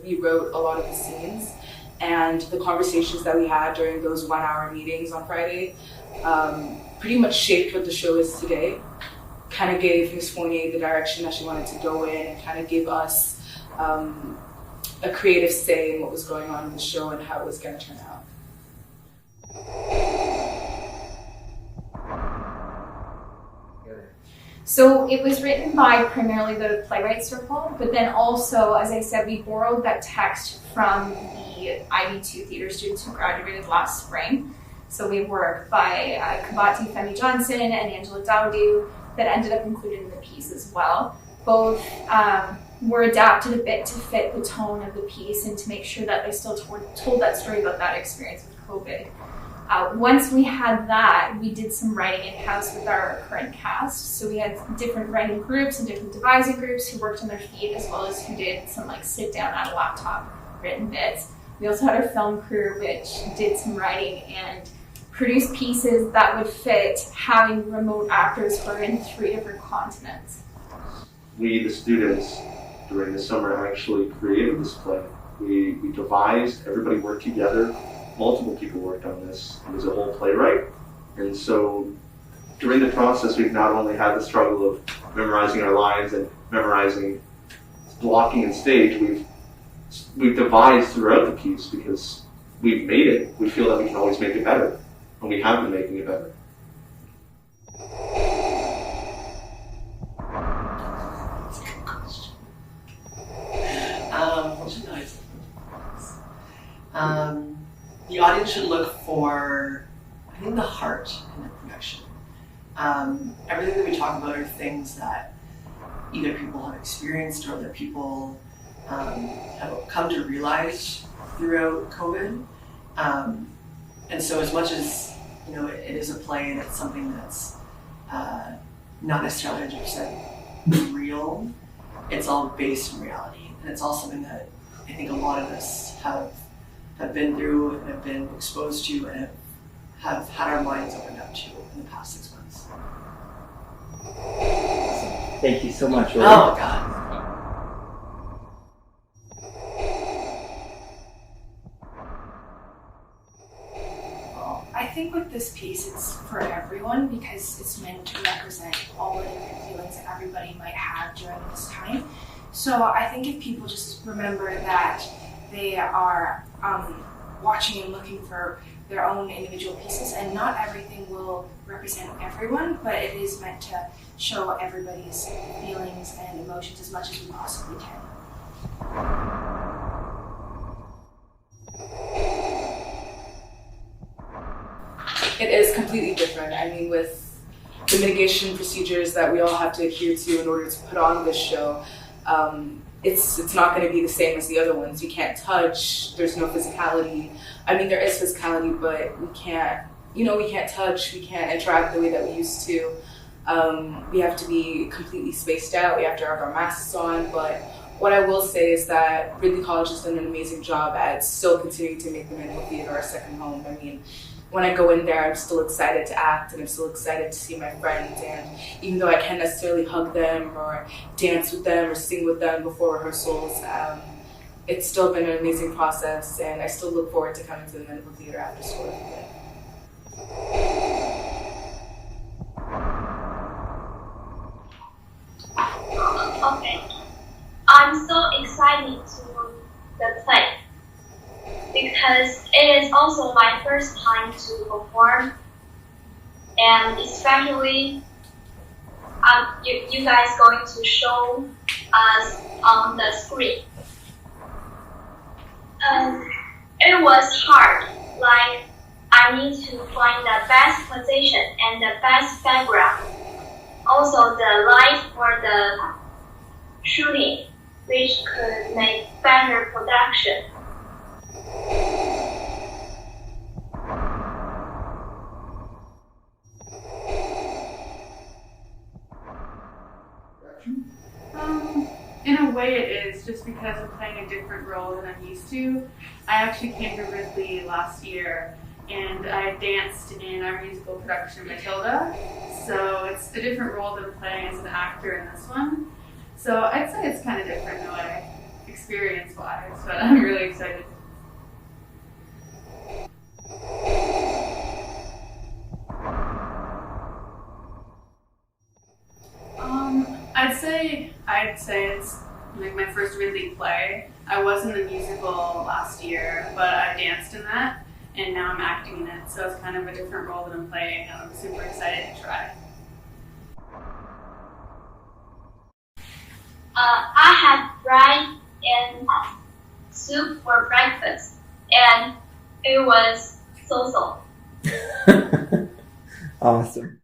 we wrote a lot of the scenes, and the conversations that we had during those 1-hour meetings on Friday pretty much shaped what the show is today. Kind of gave Ms. Fournier the direction that she wanted to go in, and kind of gave us a creative say in what was going on in the show and how it was going to turn out. So it was written by primarily the Playwright Circle, but then also, as I said, we borrowed that text from the IB2 theater students who graduated last spring. So we work by Kabati Femi Johnson and Angela Dowdu that ended up included in the piece as well. Both were adapted a bit to fit the tone of the piece and to make sure that they still told that story about that experience with COVID. Once we had that, we did some writing in-house with our current cast. So we had different writing groups and different devising groups who worked on their feet, as well as who did some sit down at a laptop written bits. We also had our film crew, which did some writing and produced pieces that would fit having remote actors who are in 3 different continents. We, the students, during the summer actually created this play. We devised, everybody worked together. Multiple people worked on this. It was a whole playwright. And so during the process, we've not only had the struggle of memorizing our lines and memorizing blocking and stage, we've devised throughout the piece because we've made it. We feel that we can always make it better. And we have been making it better. That's a good question. What should I say? The audience should look for, I think, the heart in the production. Everything that we talk about are things that either people have experienced or that people have come to realize throughout COVID. And so as much as, it is a play and it's something that's not necessarily 100% real, it's all based in reality. And it's all something that I think a lot of us have been through and have been exposed to and have had our minds opened up to in the past 6 months. Awesome. Thank you so much, Rory. Oh, God. I think with this piece, it's for everyone because it's meant to represent all the different feelings that everybody might have during this time. So I think if people just remember that they are watching and looking for their own individual pieces, and not everything will represent everyone, but it is meant to show everybody's feelings and emotions as much as we possibly can. It is completely different. I mean, with the mitigation procedures that we all have to adhere to in order to put on this show, it's not going to be the same as the other ones. You can't touch, there's no physicality. I mean, there is physicality, but we can't touch, we can't interact the way that we used to. We have to be completely spaced out, we have to have our masks on, but what I will say is that Ridley College has done an amazing job at still continuing to make the Manual Theater our second home. I mean, when I go in there, I'm still excited to act and I'm still excited to see my friends, and even though I can't necessarily hug them or dance with them or sing with them before rehearsals, it's still been an amazing process, and I still look forward to coming to the Medical Theater after school every day. Okay, I'm so excited to the play because it is also my first time to perform, and especially you guys going to show us on the screen. It was hard, like I need to find the best position and the best background. Also the light for the shooting, which could make better production. In a way it is, just because I'm playing a different role than I'm used to. I actually came to Ridley last year and I danced in our musical production Matilda, so it's a different role than playing as an actor in this one. So I'd say it's kind of different in a way, experience-wise, but I'm really excited. I'd say it's like my first Ridley play. I was in the musical last year, but I danced in that, and now I'm acting in it, so it's kind of a different role that I'm playing, and I'm super excited to try. I had rice and soup for breakfast, and it was so. Awesome.